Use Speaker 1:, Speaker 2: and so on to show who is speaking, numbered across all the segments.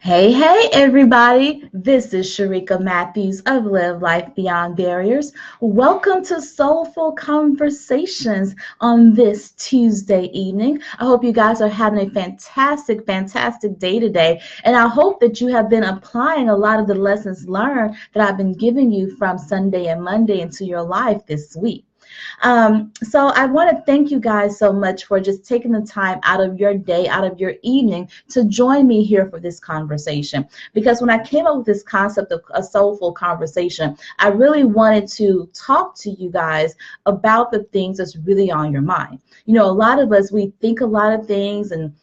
Speaker 1: Hey, everybody. This is Sharika Matthews of Live Life Beyond Barriers. Welcome to Soulful Conversations on this Tuesday evening. I hope you guys are having a fantastic day today. And I hope that you have been applying a lot of the lessons learned that I've been giving you from Sunday and Monday into your life this week. So I want to thank you guys so much for just taking the time out of your day, out of your evening to join me here for this conversation. Because when I came up with this concept of a soulful conversation, I really wanted to talk to you guys about the things that's really on your mind. You know, a lot of us, we think a lot of things and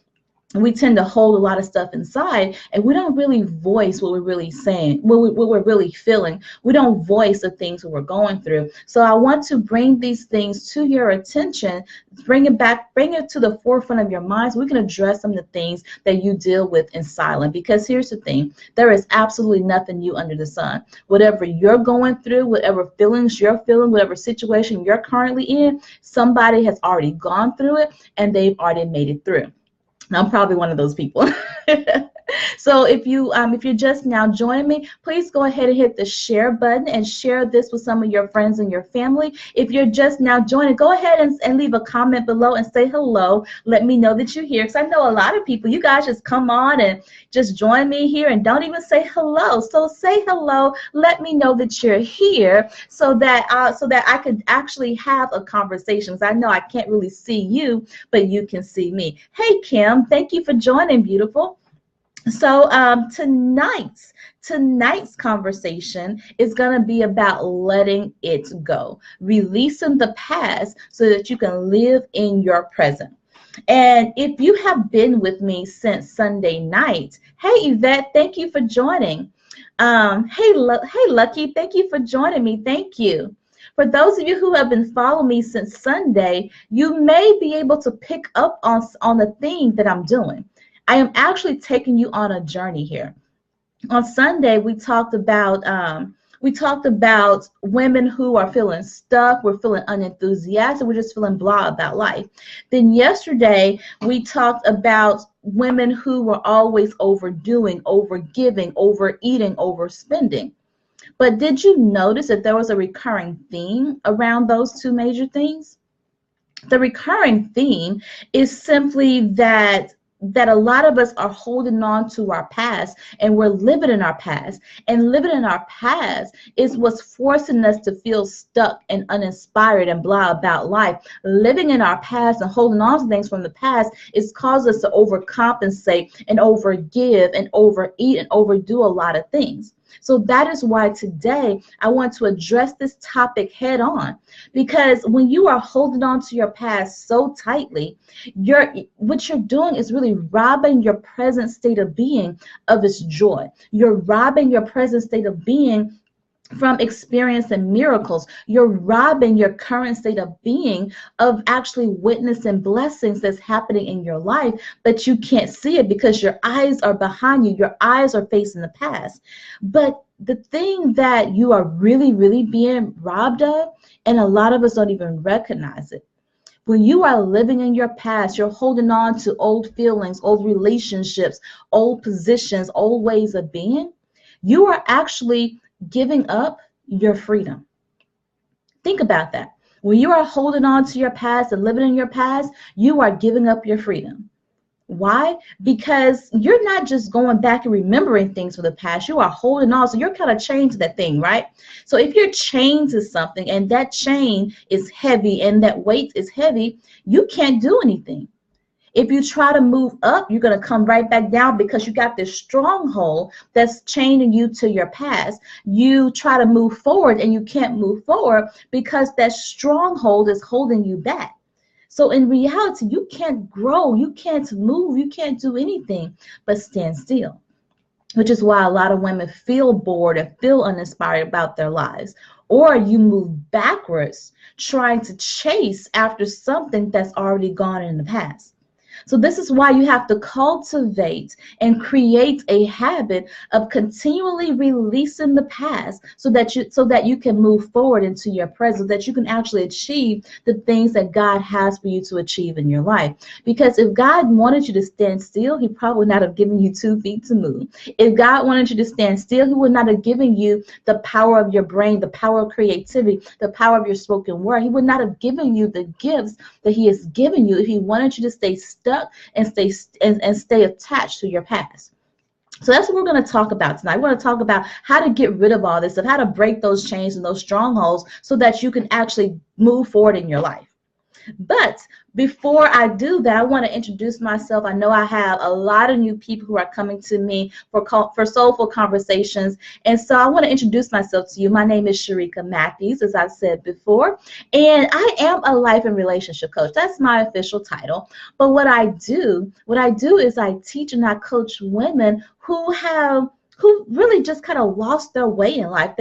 Speaker 1: we tend to hold a lot of stuff inside, and we don't really voice what we're really saying, what we're really feeling. We don't voice the things that we're going through. So I want to bring these things to your attention, bring it to the forefront of your mind so we can address some of the things that you deal with in silence. Because here's the thing, there is absolutely nothing new under the sun. Whatever you're going through, whatever feelings you're feeling, whatever situation you're currently in, somebody has already gone through it and they've already made it through. I'm probably one of those people. So if you're just now joining me, please go ahead and hit the share button and share this with some of your friends and your family. If you're just now joining, go ahead and leave a comment below and say hello. Let me know that you're here, because I know a lot of people, you guys just come on and just join me here and don't even say hello. So say hello. Let me know that you're here so that I could actually have a conversation. Because I know I can't really see you, but you can see me. Hey, Kim, thank you for joining, beautiful. So tonight's conversation is going to be about letting it go, releasing the past so that you can live in your present. And if you have been with me since Sunday night, hey, Yvette, thank you for joining. Hey, Lucky, thank you for joining me. Thank you. For those of you who have been following me since Sunday, you may be able to pick up on the theme that I'm doing. I am actually taking you on a journey here. On Sunday, we talked about women who are feeling stuck, we're feeling unenthusiastic, we're just feeling blah about life. Then yesterday, we talked about women who were always overdoing, overgiving, overeating, overspending. But did you notice that there was a recurring theme around those two major things? The recurring theme is simply that a lot of us are holding on to our past and we're living in our past. And living in our past is what's forcing us to feel stuck and uninspired and blah about life. Living in our past and holding on to things from the past is causing us to overcompensate and overgive and overeat and overdo a lot of things. So that is why today I want to address this topic head on, because when you are holding on to your past so tightly, what you're doing is really robbing your present state of being of its joy. You're robbing your present state of being from experiencing miracles. You're robbing your current state of being of actually witnessing blessings that's happening in your life, but you can't see it because your eyes are behind you. Your eyes are facing the past. But the thing that you are really being robbed of, and a lot of us don't even recognize it, when you are living in your past, you're holding on to old feelings, old relationships, old positions, old ways of being, you are actually giving up your freedom. Think about that. When you are holding on to your past and living in your past, you are giving up your freedom. Why? Because you're not just going back and remembering things from the past. You are holding on. So you're kind of chained to that thing, right? So if you're chained to something and that chain is heavy and that weight is heavy, you can't do anything. If you try to move up, you're going to come right back down because you got this stronghold that's chaining you to your past. You try to move forward and you can't move forward because that stronghold is holding you back. So in reality, you can't grow, you can't move, you can't do anything but stand still, which is why a lot of women feel bored and feel uninspired about their lives. Or you move backwards trying to chase after something that's already gone in the past. So this is why you have to cultivate and create a habit of continually releasing the past so that you can move forward into your present, that you can actually achieve the things that God has for you to achieve in your life. Because if God wanted you to stand still, he probably would not have given you 2 feet to move. If God wanted you to stand still, he would not have given you the power of your brain, the power of creativity, the power of your spoken word. He would not have given you the gifts that he has given you if he wanted you to stay stuck and stay attached to your past. So that's what we're going to talk about tonight. We're going to talk about how to get rid of all this stuff, how to break those chains and those strongholds so that you can actually move forward in your life. But before I do that, I want to introduce myself. I know I have a lot of new people who are coming to me for Soulful Conversations. And so I want to introduce myself to you. My name is Sharika Matthews, as I've said before. And I am a life and relationship coach. That's my official title. But what I do is I teach and I coach women who really just kind of lost their way in life.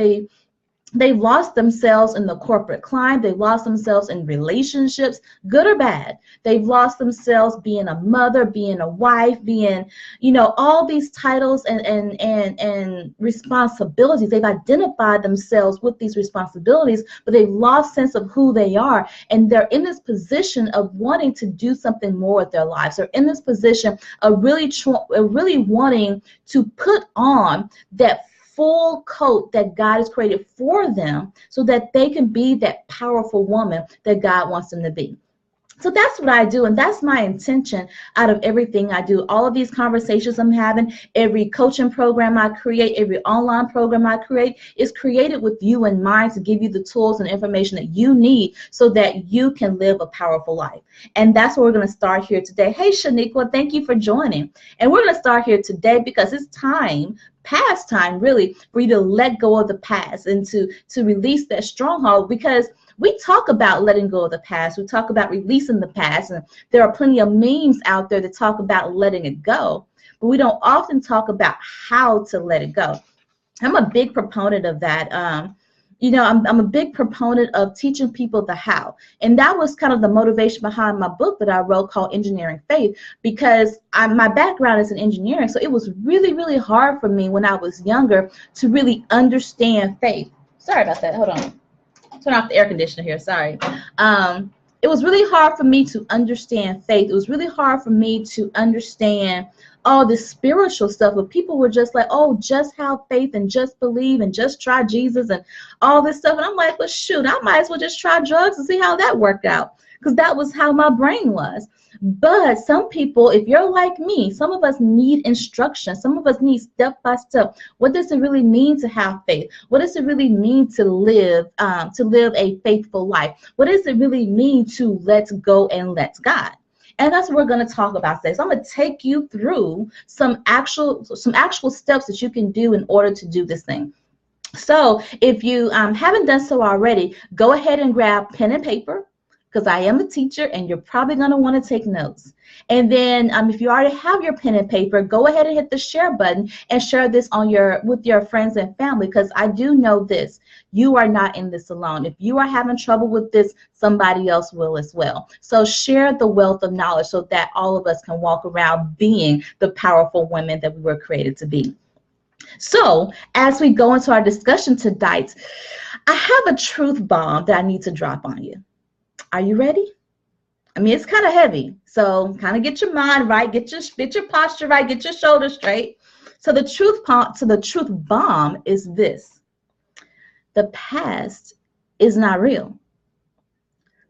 Speaker 1: They've lost themselves in the corporate climb. They've lost themselves in relationships, good or bad. They've lost themselves being a mother, being a wife, being, all these titles and responsibilities. They've identified themselves with these responsibilities, but they've lost sense of who they are. And they're in this position of wanting to do something more with their lives. They're in this position of really wanting to put on that full coat that God has created for them so that they can be that powerful woman that God wants them to be. So that's what I do, and that's my intention out of everything I do. All of these conversations I'm having, every coaching program I create, every online program I create is created with you in mind to give you the tools and information that you need so that you can live a powerful life. And that's what we're going to start here today. Hey, Shaniqua, thank you for joining. And we're going to start here today because it's past time really for you to let go of the past and to release that stronghold, because we talk about letting go of the past. We talk about releasing the past, and there are plenty of memes out there that talk about letting it go, but we don't often talk about how to let it go. I'm a big proponent of that. I'm a big proponent of teaching people the how. And that was kind of the motivation behind my book that I wrote called Engineering Faith, because my background is in engineering. So it was really, really hard for me when I was younger to really understand faith. Sorry about that. Hold on. Turn off the air conditioner here. Sorry. It was really hard for me to understand faith. It was really hard for me to understand all this spiritual stuff, but people were just like, oh, just have faith and just believe and just try Jesus and all this stuff. And I'm like, well, shoot, I might as well just try drugs and see how that worked out, because that was how my brain was. But some people, if you're like me, some of us need instruction. Some of us need step by step. What does it really mean to have faith? What does it really mean to live a faithful life? What does it really mean to let go and let God? And that's what we're going to talk about today. So I'm going to take you through some actual steps that you can do in order to do this thing. So if you haven't done so already, go ahead and grab pen and paper, because I am a teacher and you're probably going to want to take notes. And then if you already have your pen and paper, go ahead and hit the share button and share this with your friends and family, because I do know this. You are not in this alone. If you are having trouble with this, somebody else will as well. So share the wealth of knowledge so that all of us can walk around being the powerful women that we were created to be. So as we go into our discussion tonight, I have a truth bomb that I need to drop on you. Are you ready? I mean, it's kind of heavy, so kind of get your mind right, get your posture right, get your shoulders straight. So the truth bomb is this: the past is not real.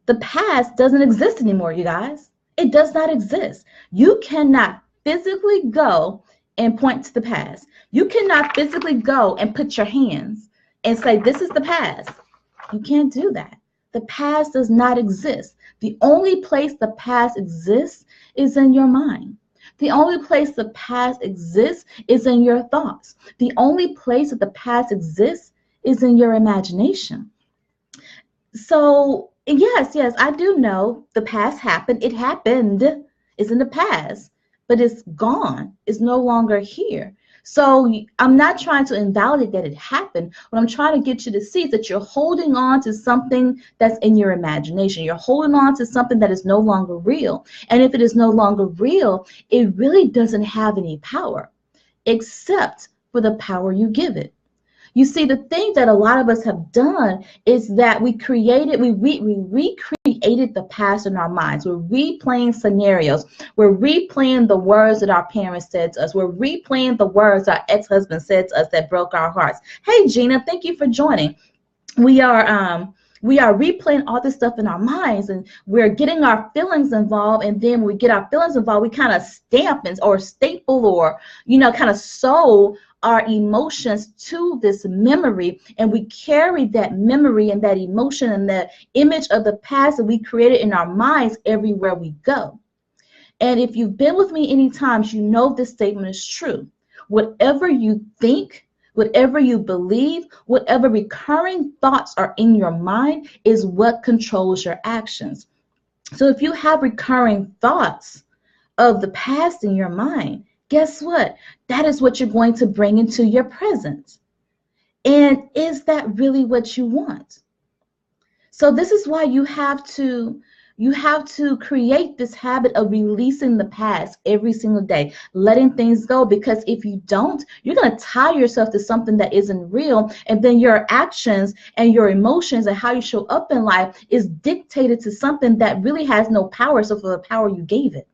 Speaker 1: The past doesn't exist anymore, you guys. It does not exist. You cannot physically go and point to the past. You cannot physically go and put your hands and say, this is the past. You can't do that. The past does not exist. The only place the past exists is in your mind. The only place the past exists is in your thoughts. The only place that the past exists is in your imagination. So, yes, I do know the past happened. It happened. It's in the past, but it's gone. It's no longer here. So I'm not trying to invalidate that it happened. What I'm trying to get you to see is that you're holding on to something that's in your imagination. You're holding on to something that is no longer real. And if it is no longer real, it really doesn't have any power except for the power you give it. You see, the thing that a lot of us have done is that we recreated the past in our minds. We're replaying scenarios. We're replaying the words that our parents said to us. We're replaying the words our ex-husband said to us that broke our hearts. Hey, Gina, thank you for joining. We are replaying all this stuff in our minds, and we're getting our feelings involved. And then when we get our feelings involved, we kind of stamp or staple or, kind of sew our emotions to this memory, and we carry that memory and that emotion and the image of the past that we created in our minds everywhere we go. And if you've been with me any times, you know this statement is true. Whatever you think, whatever you believe, whatever recurring thoughts are in your mind is what controls your actions. So if you have recurring thoughts of the past in your mind, guess what? That is what you're going to bring into your present. And is that really what you want? So this is why you have to create this habit of releasing the past every single day, letting things go, because if you don't, you're going to tie yourself to something that isn't real, and then your actions and your emotions and how you show up in life is dictated to something that really has no power. So for the power you gave it,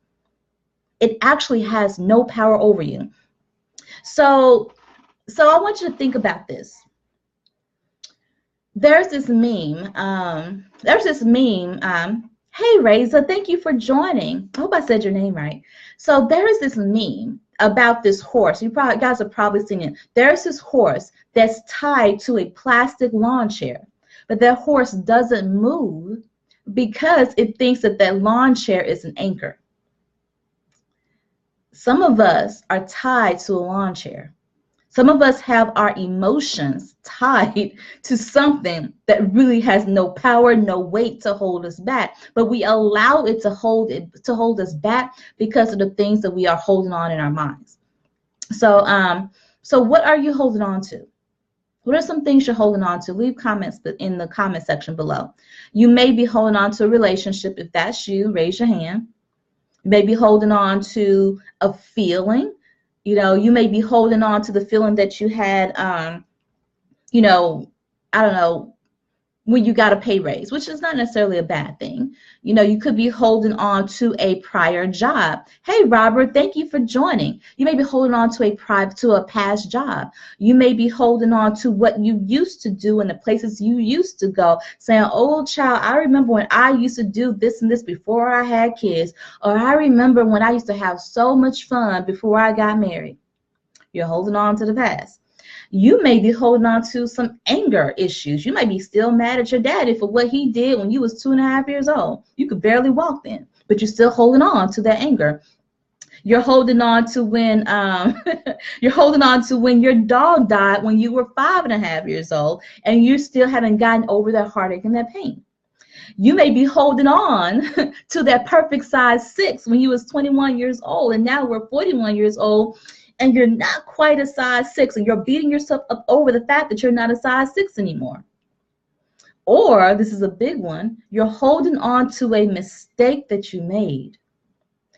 Speaker 1: it actually has no power over you. So I want you to think about this. There's this meme. Hey, Reza, thank you for joining. I hope I said your name right. So there is this meme about this horse. You guys have probably seen it. There's this horse that's tied to a plastic lawn chair, but that horse doesn't move because it thinks that lawn chair is an anchor. Some of us are tied to a lawn chair. Some of us have our emotions tied to something that really has no power, no weight to hold us back, but we allow it to hold us back because of the things that we are holding on in our minds. So what are you holding on to? What are some things you're holding on to? Leave comments in the comment section below. You may be holding on to a relationship. If that's you, raise your hand. You may be holding on to a feeling. You may be holding on to the feeling that you had, I don't know, when you got a pay raise, which is not necessarily a bad thing. You could be holding on to a prior job. Hey, Robert, thank you for joining. You may be holding on to a past job. You may be holding on to what you used to do and the places you used to go, saying, oh, child, I remember when I used to do this and this before I had kids, or I remember when I used to have so much fun before I got married. You're holding on to the past. You may be holding on to some anger issues. You might be still mad at your daddy for what he did when you was 2.5 years old. You could barely walk then, but you're still holding on to that anger. You're holding on to when your dog died when you were 5.5 years old, and you still haven't gotten over that heartache and that pain. You may be holding on to that perfect size 6 when you was 21 years old, and now we're 41 years old. And you're not quite a size 6, and you're beating yourself up over the fact that you're not a size 6 anymore. Or, this is a big one, you're holding on to a mistake that you made.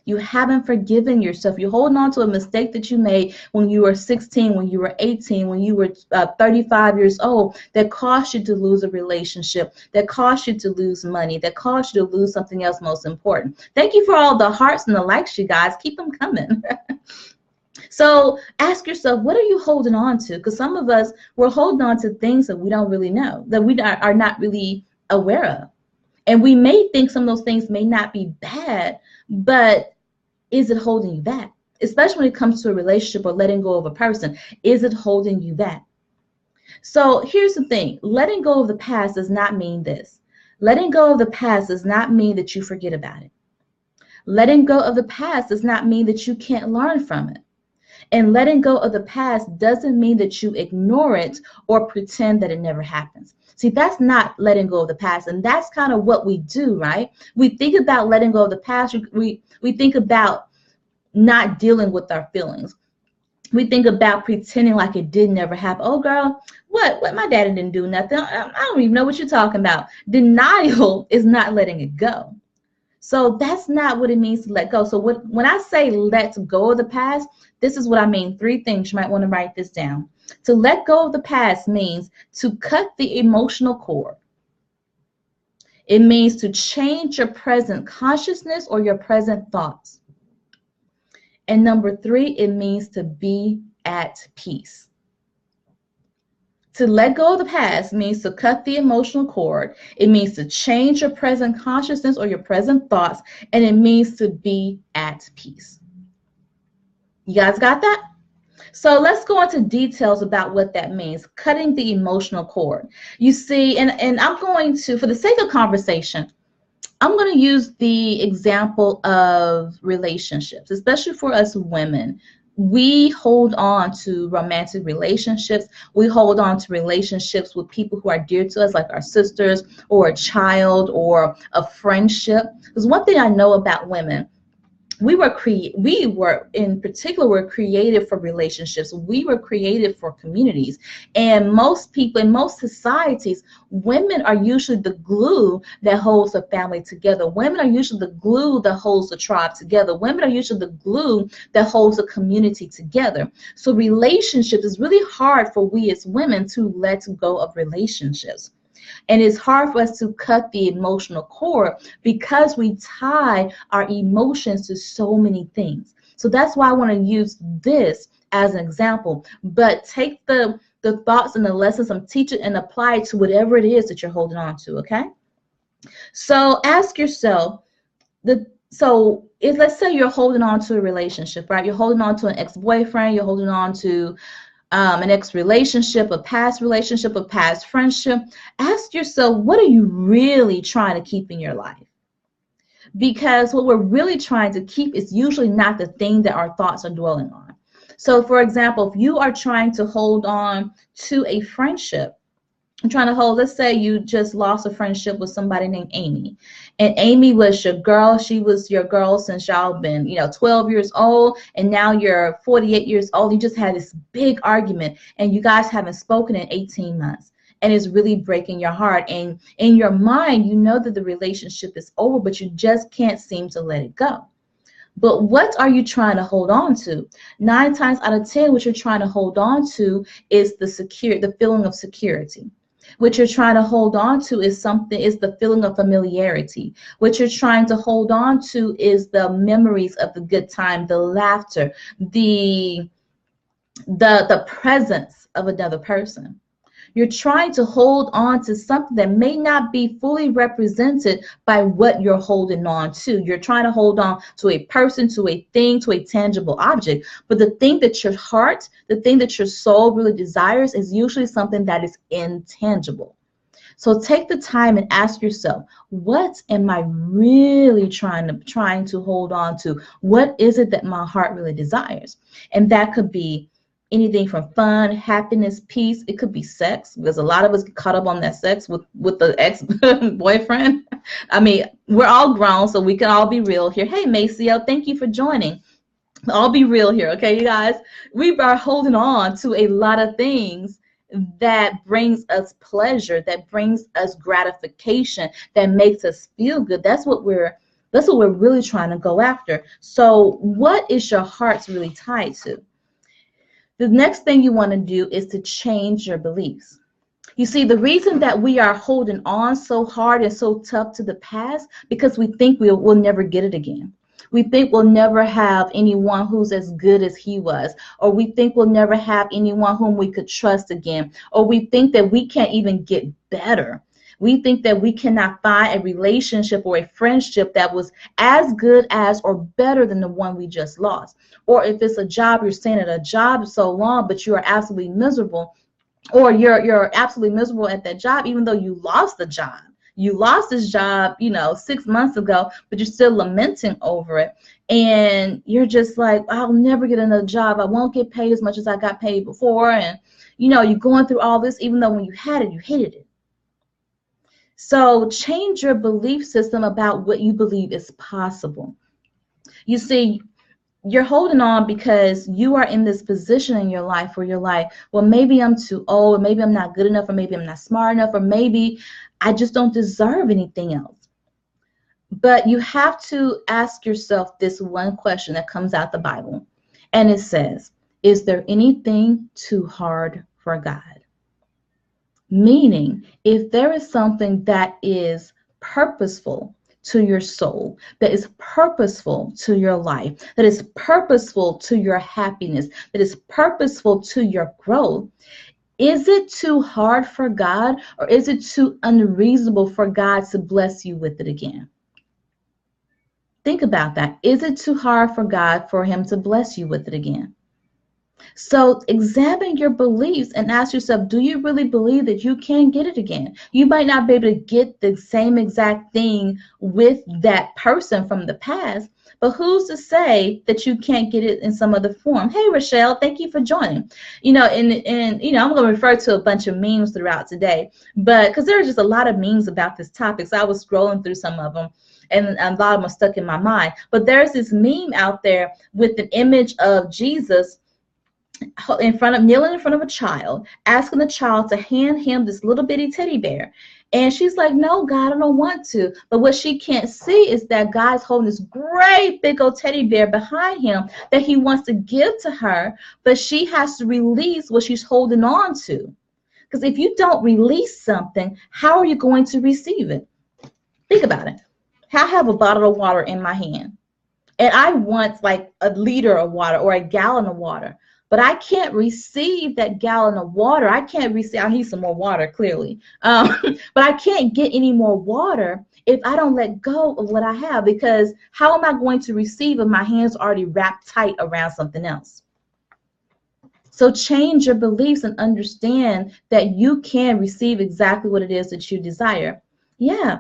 Speaker 1: You haven't forgiven yourself. You're holding on to a mistake that you made when you were 16, when you were 18, when you were 35 years old, that caused you to lose a relationship, that caused you to lose money, that caused you to lose something else most important. Thank you for all the hearts and the likes, you guys. Keep them coming. So ask yourself, what are you holding on to? Because some of us, we're holding on to things that we don't really know, that we are not really aware of. And we may think some of those things may not be bad, but is it holding you back? Especially when it comes to a relationship or letting go of a person, is it holding you back? So here's the thing, letting go of the past does not mean this. Letting go of the past does not mean that you forget about it. Letting go of the past does not mean that you can't learn from it. And letting go of the past doesn't mean that you ignore it or pretend that it never happens. See, that's not letting go of the past. And that's kind of what we do, right? We think about letting go of the past. We think about not dealing with our feelings. We think about pretending like it did never happen. Oh, girl, what? My daddy didn't do nothing. I don't even know what you're talking about. Denial is not letting it go. So that's not what it means to let go. So when I say let go of the past, this is what I mean. Three things. You might want to write this down. To let go of the past means to cut the emotional cord. It means to change your present consciousness or your present thoughts. And number three, it means to be at peace. To let go of the past means to cut the emotional cord. It means to change your present consciousness or your present thoughts. And it means to be at peace. You guys got that? So let's go into details about what that means, cutting the emotional cord. You see, and I'm going to, for the sake of conversation, I'm going to use the example of relationships, especially for us women. We hold on to romantic relationships. We hold on to relationships with people who are dear to us, like our sisters or a child or a friendship. Because one thing I know about women, we were in particular were created for relationships. We were created for communities. And most people in most societies, women are usually the glue that holds a family together. Women are usually the glue that holds the tribe together. Women are usually the glue that holds a community together. So relationships is really hard for we as women to let go of relationships. And it's hard for us to cut the emotional cord because we tie our emotions to so many things. So that's why I want to use this as an example. But take the thoughts and the lessons I'm teaching and apply it to whatever it is that you're holding on to, okay? So ask yourself, if let's say you're holding on to a relationship, right? You're holding on to an ex-boyfriend, you're holding on to an ex-relationship, a past relationship, a past friendship. Ask yourself, what are you really trying to keep in your life? Because what we're really trying to keep is usually not the thing that our thoughts are dwelling on. So, for example, if you are trying to hold on to a friendship, let's say you just lost a friendship with somebody named Amy, and Amy was your girl. She was your girl since y'all been 12 years old, and now you're 48 years old. You just had this big argument and you guys haven't spoken in 18 months, and it's really breaking your heart. And in your mind, you know that the relationship is over, but you just can't seem to let it go. But what are you trying to hold on to? 9 times out of 10, what you're trying to hold on to is the feeling of security. What you're trying to hold on to is the feeling of familiarity. What you're trying to hold on to is the memories of the good time, the laughter, the presence of another person. You're trying to hold on to something that may not be fully represented by what you're holding on to. You're trying to hold on to a person, to a thing, to a tangible object. But the thing that your heart, the thing that your soul really desires is usually something that is intangible. So take the time and ask yourself, what am I really trying to hold on to? What is it that my heart really desires? And that could be anything from fun, happiness, peace. It could be sex, because a lot of us get caught up on that sex with the ex-boyfriend. I mean, we're all grown, so we can all be real here. Hey, Maceo, thank you for joining. I'll be real here, okay, you guys? We are holding on to a lot of things that brings us pleasure, that brings us gratification, that makes us feel good. That's what we're really trying to go after. So what is your heart's really tied to? The next thing you want to do is to change your beliefs. You see, the reason that we are holding on so hard and so tough to the past, because we think we'll never get it again. We think we'll never have anyone who's as good as he was, or we think we'll never have anyone whom we could trust again, or we think that we can't even get better. We think that we cannot find a relationship or a friendship that was as good as or better than the one we just lost. Or if it's a job, you're staying at a job so long, but you are absolutely miserable, or you're absolutely miserable at that job, even though you lost the job. You lost this job, 6 months ago, but you're still lamenting over it. And you're just like, I'll never get another job. I won't get paid as much as I got paid before. And, you're going through all this, even though when you had it, you hated it. So change your belief system about what you believe is possible. You see, you're holding on because you are in this position in your life where you're like, well, maybe I'm too old, or maybe I'm not good enough, or maybe I'm not smart enough, or maybe I just don't deserve anything else. But you have to ask yourself this one question that comes out the Bible. And it says, is there anything too hard for God? Meaning, if there is something that is purposeful to your soul, that is purposeful to your life, that is purposeful to your happiness, that is purposeful to your growth, is it too hard for God, or is it too unreasonable for God to bless you with it again? Think about that. Is it too hard for God for him to bless you with it again? So examine your beliefs and ask yourself, do you really believe that you can get it again? You might not be able to get the same exact thing with that person from the past, but who's to say that you can't get it in some other form? Hey, Rochelle, thank you for joining. And I'm going to refer to a bunch of memes throughout today, but because there's just a lot of memes about this topic, so I was scrolling through some of them, and a lot of them are stuck in my mind. But there's this meme out there with an image of Jesus kneeling in front of a child, asking the child to hand him this little bitty teddy bear. And she's like, no, God, I don't want to. But what she can't see is that God's holding this great big old teddy bear behind him that he wants to give to her, but she has to release what she's holding on to. Because if you don't release something, how are you going to receive it? Think about it. I have a bottle of water in my hand, and I want like a liter of water or a gallon of water. But I can't receive that gallon of water. I need some more water, clearly. But I can't get any more water if I don't let go of what I have, because how am I going to receive if my hands are already wrapped tight around something else? So change your beliefs and understand that you can receive exactly what it is that you desire. Yeah.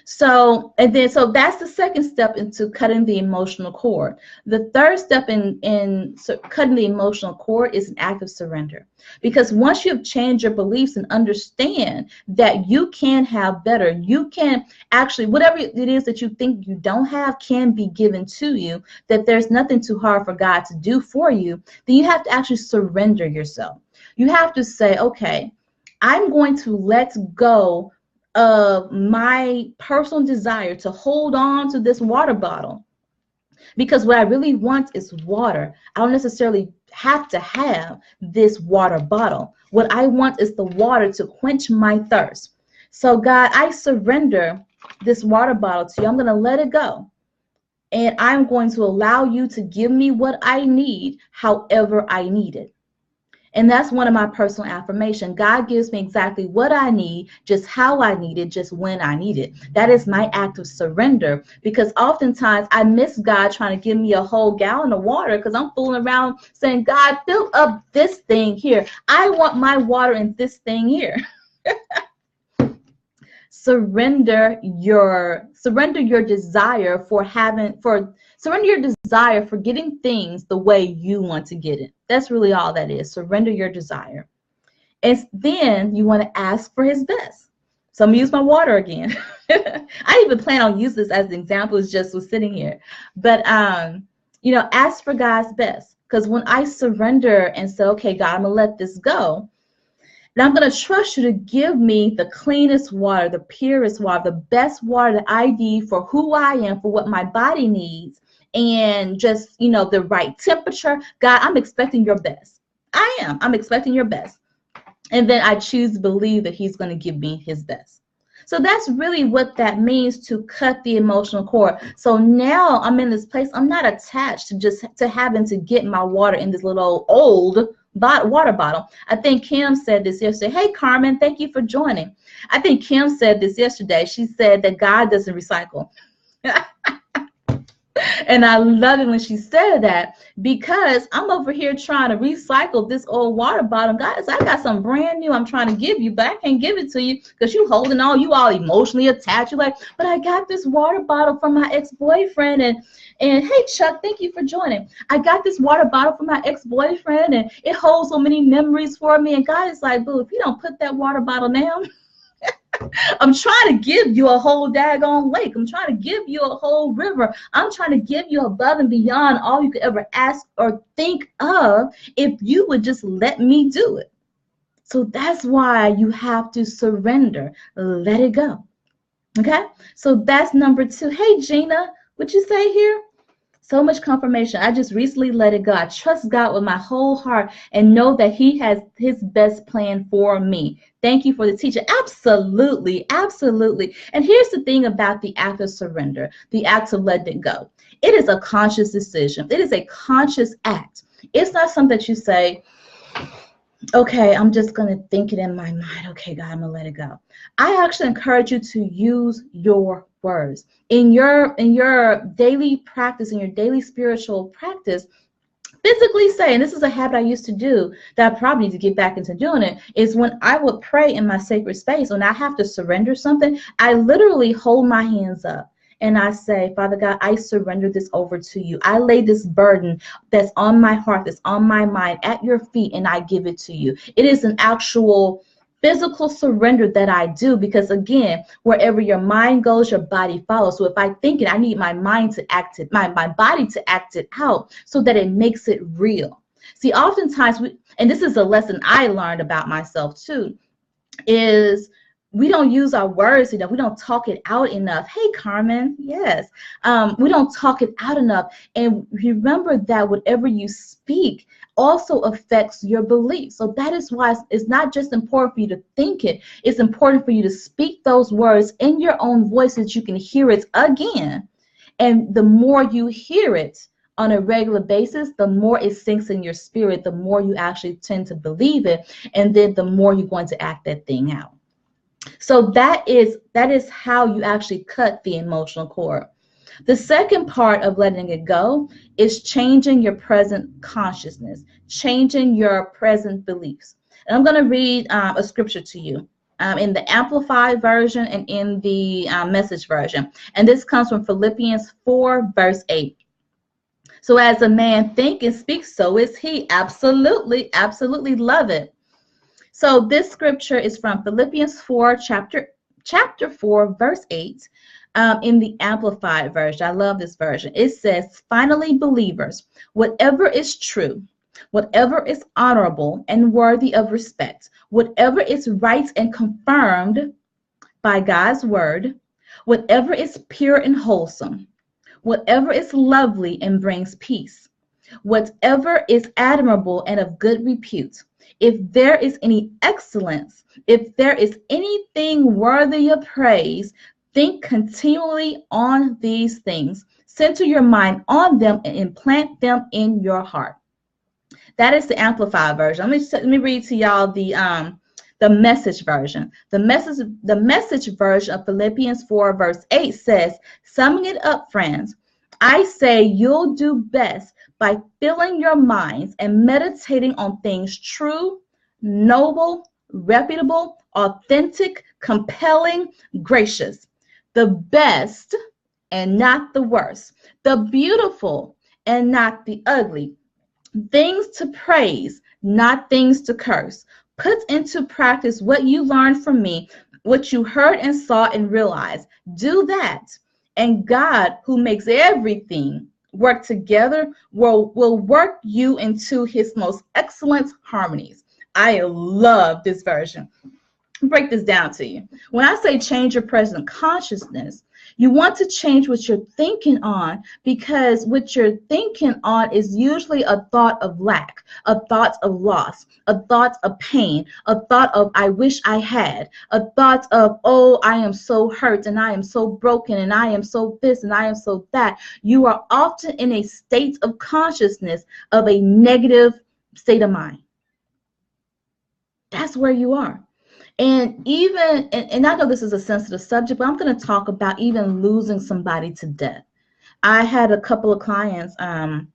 Speaker 1: So that's the second step into cutting the emotional cord. The third step in cutting the emotional cord is an act of surrender. Because once you've changed your beliefs and understand that you can have better, you can actually, whatever it is that you think you don't have can be given to you, that there's nothing too hard for God to do for you, then you have to actually surrender yourself. You have to say, okay, I'm going to let go of my personal desire to hold on to this water bottle, because what I really want is water. I don't necessarily have to have this water bottle. What I want is the water to quench my thirst. So God, I surrender this water bottle to you. I'm going to let it go, and I'm going to allow you to give me what I need however I need it. And that's one of my personal affirmations. God gives me exactly what I need, just how I need it, just when I need it. That is my act of surrender, because oftentimes I miss God trying to give me a whole gallon of water because I'm fooling around saying, God, fill up this thing here. I want my water in this thing here. Surrender your desire surrender your desire for getting things the way you want to get it. That's really all that is. Surrender your desire. And then you want to ask for his best. So I'm going to use my water again. I didn't even plan on using this as an example. It just was sitting here. But, ask for God's best. Because when I surrender and say, okay, God, I'm going to let this go, and I'm going to trust you to give me the cleanest water, the purest water, the best water that I need for who I am, for what my body needs, and just, the right temperature. God, I'm expecting your best. I'm expecting your best. And then I choose to believe that he's going to give me his best. So that's really what that means, to cut the emotional cord. So now I'm in this place. I'm not attached to having to get my water in this little old water bottle. I think Kim said this yesterday. Hey, Carmen, thank you for joining. I think Kim said this yesterday. She said that God doesn't recycle. And I love it when she said that, because I'm over here trying to recycle this old water bottle. Guys, I got something brand new I'm trying to give you, but I can't give it to you because you holding on. You all emotionally attached. You're like, but I got this water bottle from my ex-boyfriend. And hey, Chuck, thank you for joining. I got this water bottle from my ex-boyfriend, and it holds so many memories for me. And God is like, boo, if you don't put that water bottle down, I'm trying to give you a whole daggone lake. I'm trying to give you a whole river. I'm trying to give you above and beyond all you could ever ask or think of if you would just let me do it. So that's why you have to surrender. Let it go. Okay? So that's number 2. Hey, Gina, what you say here? So much confirmation. I just recently let it go. I trust God with my whole heart and know that He has His best plan for me. Thank you for the teaching. Absolutely, absolutely. And here's the thing about the act of surrender, the act of letting it go. It is a conscious decision. It is a conscious act. It's not something that you say, okay, I'm just going to think it in my mind. Okay, God, I'm going to let it go. I actually encourage you to use your words. In your daily practice, in your daily spiritual practice, physically say, and this is a habit I used to do that I probably need to get back into doing it, is when I would pray in my sacred space, when I have to surrender something, I literally hold my hands up. And I say, Father God, I surrender this over to you. I lay this burden that's on my heart, that's on my mind at your feet, and I give it to you. It is an actual physical surrender that I do because, again, wherever your mind goes, your body follows. So if I think it, I need my mind to act it, my body to act it out so that it makes it real. See, oftentimes, and this is a lesson I learned about myself too, is we don't use our words enough. We don't talk it out enough. Hey, Carmen. Yes. We don't talk it out enough. And remember that whatever you speak also affects your beliefs. So that is why it's not just important for you to think it. It's important for you to speak those words in your own voice so that you can hear it again. And the more you hear it on a regular basis, the more it sinks in your spirit, the more you actually tend to believe it. And then the more you're going to act that thing out. So that is how you actually cut the emotional cord. The second part of letting it go is changing your present consciousness, changing your present beliefs. And I'm going to read a scripture to you in the Amplified version and in the Message version. And this comes from Philippians 4, verse 8. So as a man think and speaks, so is he. Absolutely, absolutely love it. So this scripture is from Philippians 4, chapter 4, verse 8, in the Amplified version. I love this version. It says, finally, believers, whatever is true, whatever is honorable and worthy of respect, whatever is right and confirmed by God's word, whatever is pure and wholesome, whatever is lovely and brings peace, whatever is admirable and of good repute, if there is any excellence, if there is anything worthy of praise, think continually on these things. Center your mind on them and implant them in your heart. That is the Amplified version. Let me read to y'all the Message version. The message version of Philippians 4, verse 8 says, summing it up, friends, I say you'll do best by filling your minds and meditating on things true, noble, reputable, authentic, compelling, gracious, the best and not the worst, the beautiful and not the ugly, things to praise, not things to curse. Put into practice what you learned from me, what you heard and saw and realized. Do that, and God, who makes everything work together, will work you into his most excellent harmonies. I love this version. Break this down to you. When I say change your present consciousness, you want to change what you're thinking on, because what you're thinking on is usually a thought of lack, a thought of loss, a thought of pain, a thought of I wish I had, a thought of, oh, I am so hurt and I am so broken and I am so this and I am so that. You are often in a state of consciousness of a negative state of mind. That's where you are. And even, and I know this is a sensitive subject, but I'm going to talk about even losing somebody to death. I had a couple of clients, about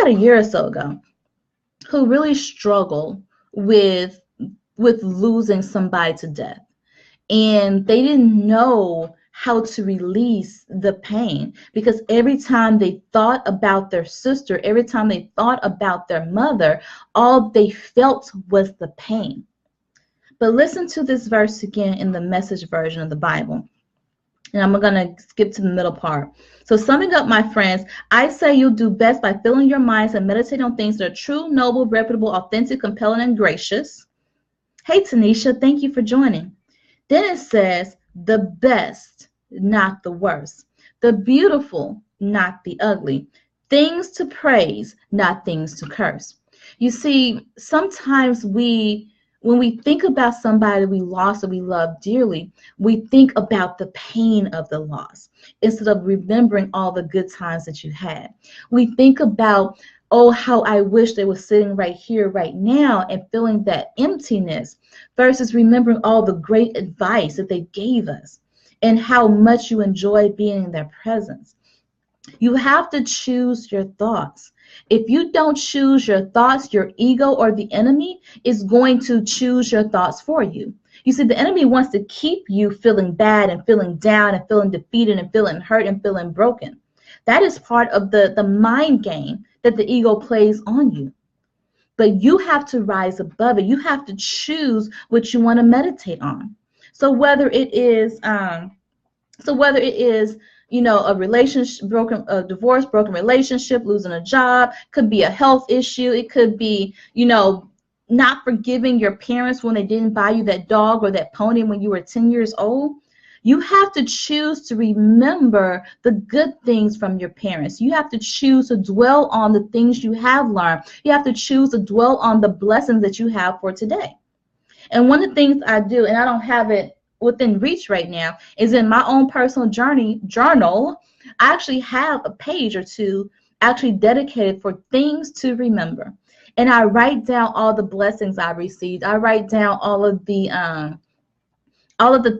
Speaker 1: a year or so ago, who really struggled with losing somebody to death. And they didn't know how to release the pain, because every time they thought about their sister, every time they thought about their mother, all they felt was the pain. But listen to this verse again in the Message version of the Bible. And I'm going to skip to the middle part. So summing up, my friends, I say you'll do best by filling your minds and meditating on things that are true, noble, reputable, authentic, compelling, and gracious. Hey, Tanisha, thank you for joining. Then it says, the best, not the worst. The beautiful, not the ugly. Things to praise, not things to curse. You see, sometimes when we think about somebody we lost or we love dearly, we think about the pain of the loss instead of remembering all the good times that you had. We think about, oh, how I wish they were sitting right here, right now, and feeling that emptiness versus remembering all the great advice that they gave us and how much you enjoy being in their presence. You have to choose your thoughts. If you don't choose your thoughts, your ego or the enemy is going to choose your thoughts for you. You see, the enemy wants to keep you feeling bad and feeling down and feeling defeated and feeling hurt and feeling broken. That is part of the mind game that the ego plays on you. But you have to rise above it. You have to choose what you want to meditate on. So whether it is a relationship, a divorce, broken relationship, losing a job, could be a health issue. It could be, not forgiving your parents when they didn't buy you that dog or that pony when you were 10 years old. You have to choose to remember the good things from your parents. You have to choose to dwell on the things you have learned. You have to choose to dwell on the blessings that you have for today. And one of the things I do, and I don't have it within reach right now, is in my own personal journal. I actually have a page or two actually dedicated for things to remember. And I write down all the blessings I received. I write down all of the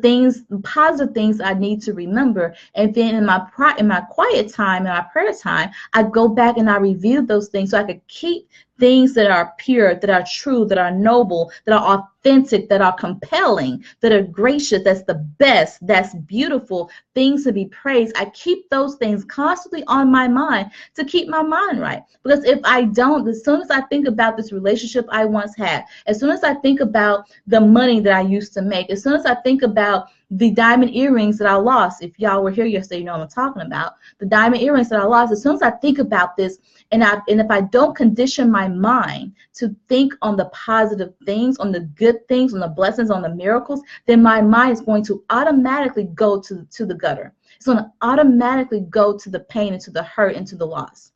Speaker 1: things, positive things I need to remember. And then in my quiet time, in my prayer time, I go back and I review those things so I could keep things that are pure, that are true, that are noble, that are authentic, that are compelling, that are gracious, that's the best, that's beautiful, things to be praised. I keep those things constantly on my mind to keep my mind right. Because if I don't, as soon as I think about this relationship I once had, as soon as I think about the money that I used to make, as soon as I think about the diamond earrings that I lost, if y'all were here yesterday, you know what I'm talking about, the diamond earrings that I lost, as soon as I think about this, and if I don't condition my mind to think on the positive things, on the good things, on the blessings, on the miracles, then my mind is going to automatically go to the gutter. It's going to automatically go to the pain and to the hurt and to the loss.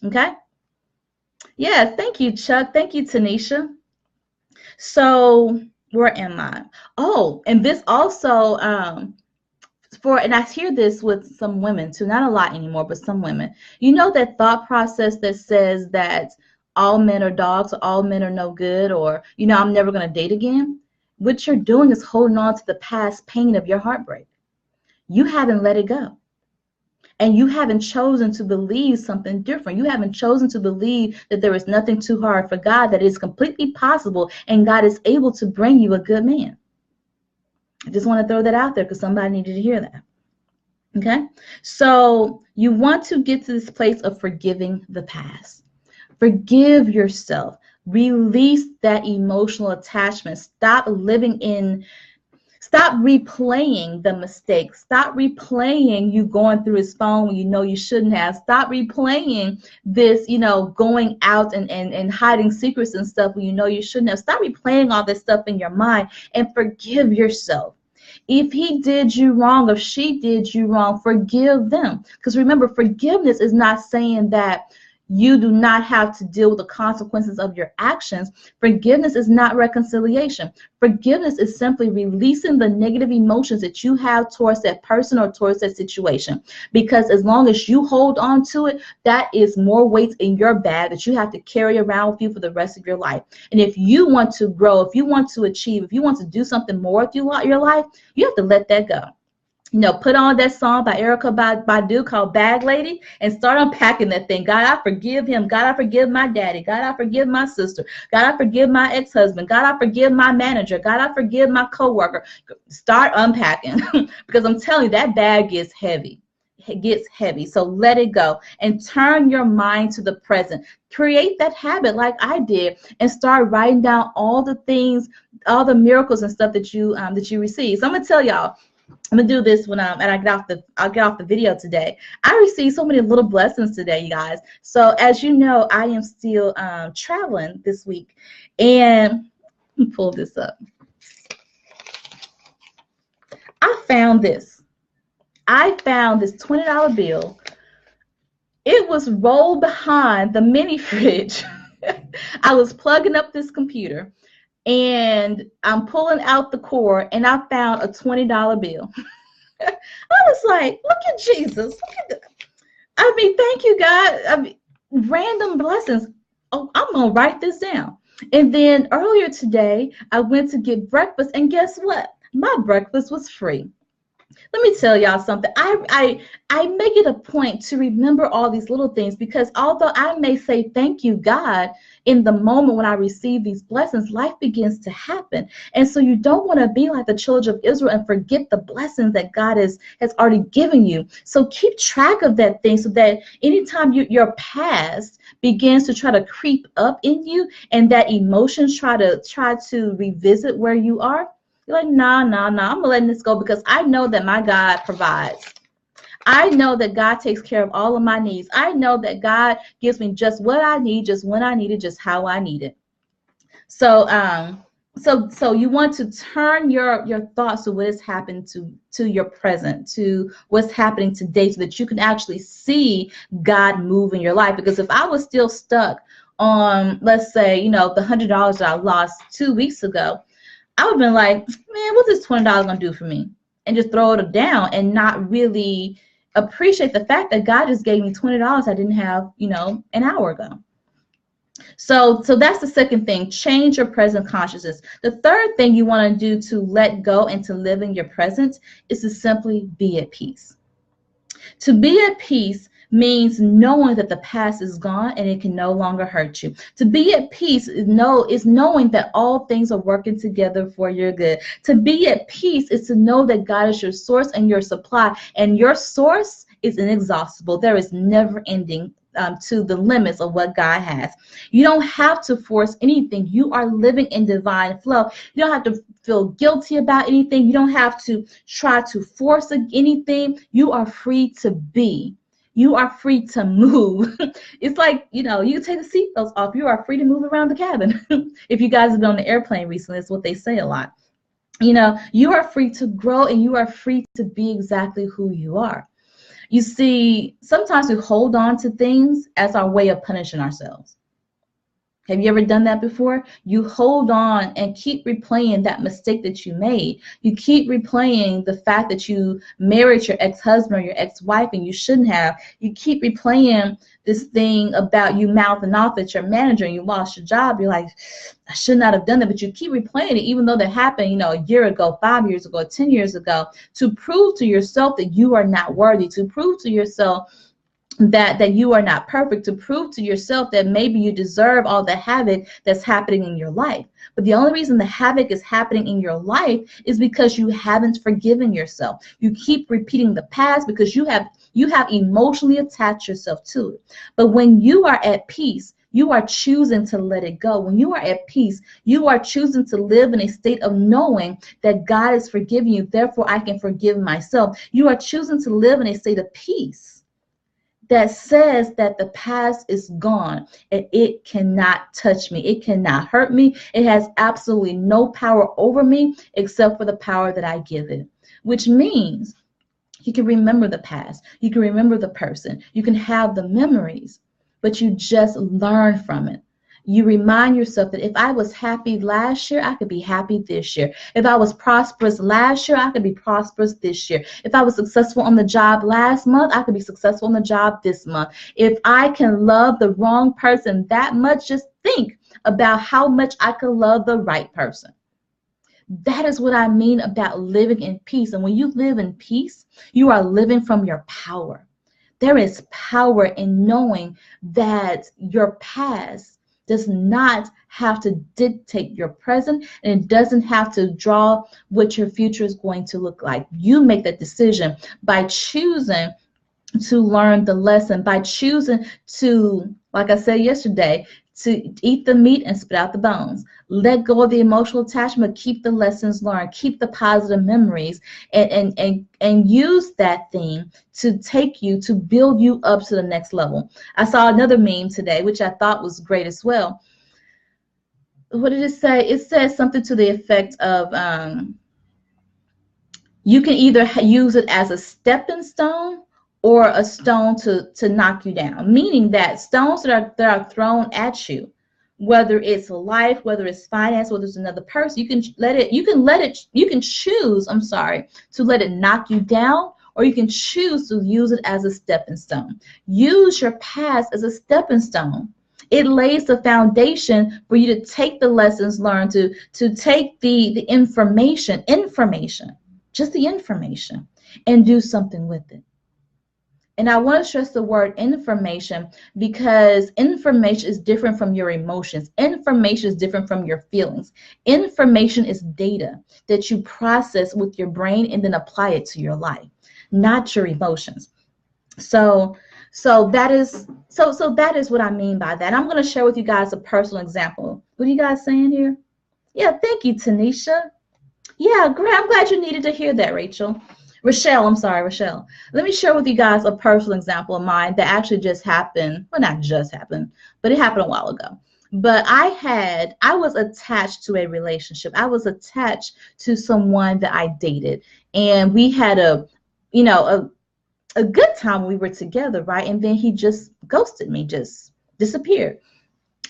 Speaker 1: Okay? Yeah, thank you, Chuck. Thank you, Tanisha. So where am I? Oh, and this also, and I hear this with some women too, not a lot anymore, but some women. You know that thought process that says that all men are dogs, or all men are no good, or, I'm never going to date again? What you're doing is holding on to the past pain of your heartbreak. You haven't let it go. And you haven't chosen to believe something different. You haven't chosen to believe that there is nothing too hard for God, that it is completely possible, and God is able to bring you a good man. I just want to throw that out there because somebody needed to hear that. Okay? So you want to get to this place of forgiving the past. Forgive yourself. Release that emotional attachment. Stop replaying the mistakes. Stop replaying you going through his phone when you know you shouldn't have. Stop replaying this, going out and hiding secrets and stuff when you know you shouldn't have. Stop replaying all this stuff in your mind and forgive yourself. If he did you wrong, if she did you wrong, forgive them. Because remember, forgiveness is not saying that you do not have to deal with the consequences of your actions. Forgiveness is not reconciliation. Forgiveness is simply releasing the negative emotions that you have towards that person or towards that situation. Because as long as you hold on to it, that is more weight in your bag that you have to carry around with you for the rest of your life. And if you want to grow, if you want to achieve, if you want to do something more with your life, you have to let that go. Put on that song by Erykah Badu called Bag Lady and start unpacking that thing. God, I forgive him. God, I forgive my daddy. God, I forgive my sister. God, I forgive my ex-husband. God, I forgive my manager. God, I forgive my coworker. Start unpacking because I'm telling you, that bag gets heavy. It gets heavy. So let it go and turn your mind to the present. Create that habit like I did and start writing down all the things, all the miracles and stuff that you receive. So I'm gonna tell y'all. I'm gonna do this when I'll get off the video today. I received so many little blessings today, you guys. So as you know, I am still traveling this week, and let me pull this up. I found this $20 bill. It was rolled behind the mini fridge. I was plugging up this computer, and I'm pulling out the cord, and I found a $20 bill. I was like, look at Jesus. Look at that. I mean, thank you, God. I mean, random blessings. Oh, I'm going to write this down. And then earlier today, I went to get breakfast, and guess what? My breakfast was free. Let me tell y'all something. I make it a point to remember all these little things, because although I may say thank you, God, in the moment when I receive these blessings, life begins to happen. And so you don't want to be like the children of Israel and forget the blessings that God has already given you. So keep track of that thing, so that anytime your past begins to try to creep up in you, and that emotions try to revisit where you are, you're like, nah, I'm letting this go, because I know that my God provides. I know that God takes care of all of my needs. I know that God gives me just what I need, just when I need it, just how I need it. So so you want to turn your thoughts to what has happened to your present, to what's happening today, so that you can actually see God move in your life. Because if I was still stuck on, let's say, the $100 that I lost 2 weeks ago, I would have been like, man, what's this $20 going to do for me? And just throw it down and not really appreciate the fact that God just gave me $20 I didn't have, an hour ago. So that's the second thing. Change your present consciousness. The third thing you want to do to let go and to live in your present is to simply be at peace. To be at peace means knowing that the past is gone and it can no longer hurt you. To be at peace is knowing that all things are working together for your good. To be at peace is to know that God is your source and your supply, and your source is inexhaustible. There is never ending to the limits of what God has. You don't have to force anything. You are living in divine flow. You don't have to feel guilty about anything. You don't have to try to force anything. You are free to be. You are free to move. It's like, you can take the seatbelts off. You are free to move around the cabin. If you guys have been on the airplane recently, that's what they say a lot. You are free to grow, and you are free to be exactly who you are. You see, sometimes we hold on to things as our way of punishing ourselves. Have you ever done that before? You hold on and keep replaying that mistake that you made. You keep replaying the fact that you married your ex-husband or your ex-wife and you shouldn't have. You keep replaying this thing about you mouthing off at your manager and you lost your job. You're like, I should not have done that. But you keep replaying it, even though that happened, a year ago, 5 years ago, 10 years ago, to prove to yourself that you are not worthy, to prove to yourself that you are not perfect, to prove to yourself that maybe you deserve all the havoc that's happening in your life. But the only reason the havoc is happening in your life is because you haven't forgiven yourself. You keep repeating the past because you have emotionally attached yourself to it. But when you are at peace, you are choosing to let it go. When you are at peace, you are choosing to live in a state of knowing that God is forgiving you, therefore I can forgive myself. You are choosing to live in a state of peace that says that the past is gone and it cannot touch me. It cannot hurt me. It has absolutely no power over me except for the power that I give it, which means you can remember the past. You can remember the person. You can have the memories, but you just learn from it. You remind yourself that if I was happy last year, I could be happy this year. If I was prosperous last year, I could be prosperous this year. If I was successful on the job last month, I could be successful on the job this month. If I can love the wrong person that much, just think about how much I could love the right person. That is what I mean about living in peace. And when you live in peace, you are living from your power. There is power in knowing that your past does not have to dictate your present, and it doesn't have to draw what your future is going to look like. You make that decision by choosing to learn the lesson, by choosing to, like I said yesterday, to eat the meat and spit out the bones. Let go of the emotional attachment, keep the lessons learned, keep the positive memories, and use that thing to take you, to build you up to the next level. I saw another meme today, which I thought was great as well. What did it say? It says something to the effect of, you can either use it as a stepping stone or a stone to knock you down, meaning that stones that are thrown at you, whether it's life, whether it's finance, whether it's another person, you can choose, I'm sorry, to let it knock you down, or you can choose to use it as a stepping stone. Use your past as a stepping stone. It lays the foundation for you to take the lessons learned, to take the information, just the information, and do something with it. And I want to stress the word information, because information is different from your emotions. Information is different from your feelings. Information is data that you process with your brain and then apply it to your life, not your emotions. So that is what I mean by that. I'm going to share with you guys a personal example. What are you guys saying here? Yeah, thank you, Tanisha. Yeah, great. I'm glad you needed to hear that, Rachel. Rochelle, I'm sorry, Rochelle. Let me share with you guys a personal example of mine that actually just happened. Well, not just happened, but it happened a while ago. But I was attached to a relationship. I was attached to someone that I dated. And we had a good time when we were together, right? And then he just ghosted me, just disappeared.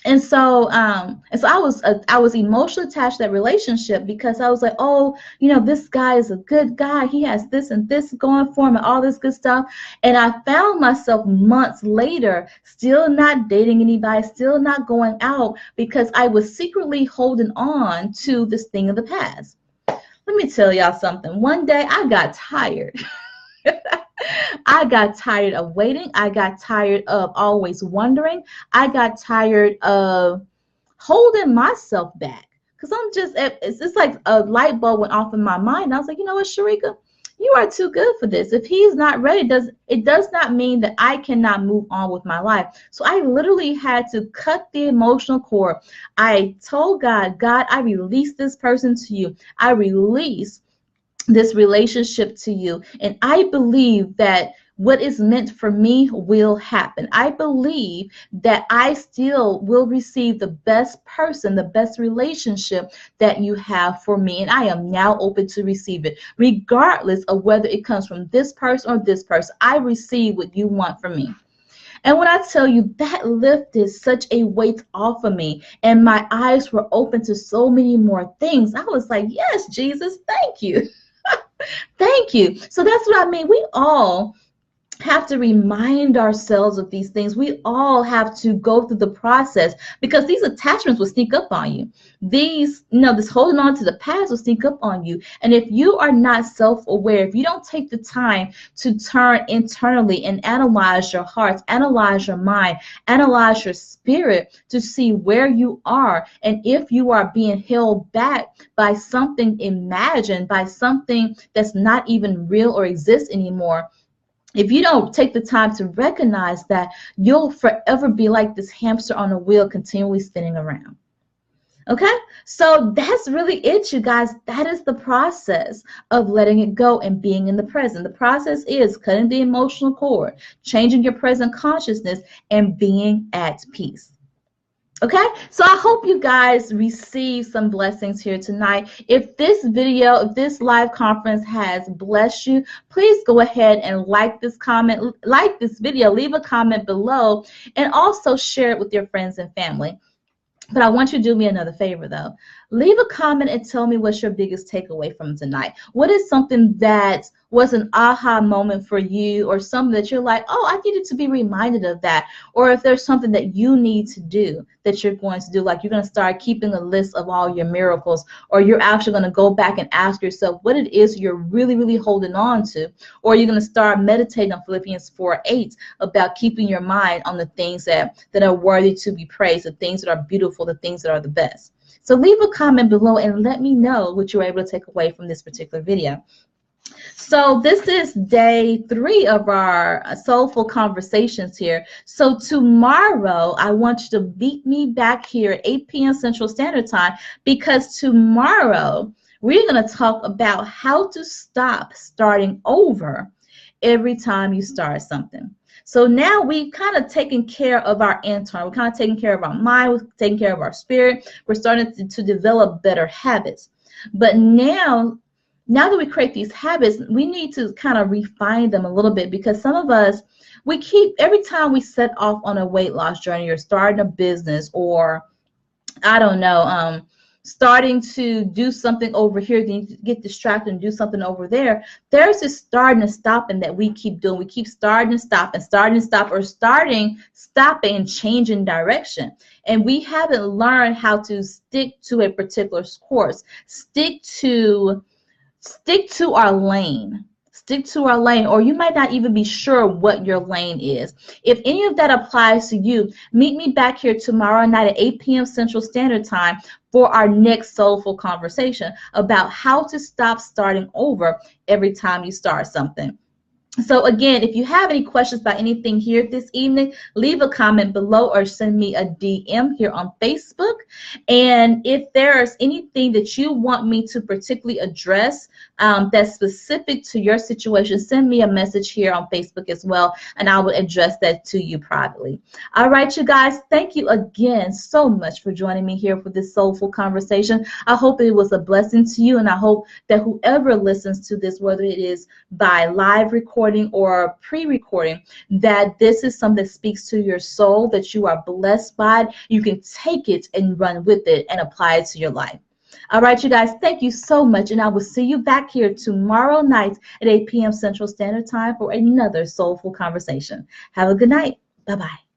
Speaker 1: And so I was emotionally attached to that relationship, because I was like, oh, this guy is a good guy. He has this and this going for him and all this good stuff. And I found myself months later still not dating anybody, still not going out, because I was secretly holding on to this thing of the past. Let me tell y'all something. One day I got tired. I got tired of waiting. I got tired of always wondering. I got tired of holding myself back, because it's like a light bulb went off in my mind. I was like, you know what, Sharika, you are too good for this. If he's not ready, it does not mean that I cannot move on with my life. So I literally had to cut the emotional cord. I told God, I release this person to you. I release this relationship to you. And I believe that what is meant for me will happen. I believe that I still will receive the best person, the best relationship that you have for me. And I am now open to receive it, regardless of whether it comes from this person or this person. I receive what you want from me. And when I tell you, that lifted such a weight off of me, and my eyes were open to so many more things. I was like, yes, Jesus, thank you. Thank you. So that's what I mean. We all have to remind ourselves of these things. We all have to go through the process, because these attachments will sneak up on you. This holding on to the past will sneak up on you. And if you are not self-aware, if you don't take the time to turn internally and analyze your heart, analyze your mind, analyze your spirit to see where you are, and if you are being held back by something imagined, by something that's not even real or exists anymore, if you don't take the time to recognize that, you'll forever be like this hamster on a wheel, continually spinning around. Okay? So that's really it, you guys. That is the process of letting it go and being in the present. The process is cutting the emotional cord, changing your present consciousness, and being at peace. Okay, so I hope you guys receive some blessings here tonight. If this live conference has blessed you, please go ahead and like this video, leave a comment below, and also share it with your friends and family. But I want you to do me another favor, though. Leave a comment and tell me what's your biggest takeaway from tonight. What is something that was an aha moment for you, or something that you're like, oh, I needed to be reminded of that? Or if there's something that you need to do that you're going to do, like you're going to start keeping a list of all your miracles, or you're actually going to go back and ask yourself what it is you're really, really holding on to, or you're going to start meditating on Philippians 4:8 about keeping your mind on the things that are worthy to be praised, the things that are beautiful, the things that are the best. So leave a comment below and let me know what you were able to take away from this particular video. So this is day 3 of our Soulful Conversations here. So tomorrow, I want you to meet me back here at 8 p.m. Central Standard Time, because tomorrow we're going to talk about how to stop starting over every time you start something. So now we've kind of taken care of our internal, we're kind of taking care of our mind, we're taking care of our spirit, we're starting to develop better habits. But now that we create these habits, we need to kind of refine them a little bit, because some of us, we keep, every time we set off on a weight loss journey or starting a business, or I don't know, starting to do something over here, then you get distracted and do something over there. There's this starting and stopping that we keep doing. We keep starting and stopping, starting and stop, or starting, stopping, and changing direction. And we haven't learned how to stick to a particular course, stick to our lane. Stick to our lane, or you might not even be sure what your lane is. If any of that applies to you, meet me back here tomorrow night at 8 p.m. Central Standard Time for our next Soulful Conversation about how to stop starting over every time you start something. So again, if you have any questions about anything here this evening, leave a comment below or send me a DM here on Facebook. And if there's anything that you want me to particularly address that's specific to your situation, send me a message here on Facebook as well, and I will address that to you privately. All right, you guys, thank you again so much for joining me here for this Soulful Conversation. I hope it was a blessing to you, and I hope that whoever listens to this, whether it is by live recording or pre-recording, that this is something that speaks to your soul, that you are blessed by it. You can take it and run with it and apply it to your life. All right, you guys, thank you so much, and I will see you back here tomorrow night at 8 p.m. Central Standard Time for another Soulful Conversation. Have a good night. Bye-bye.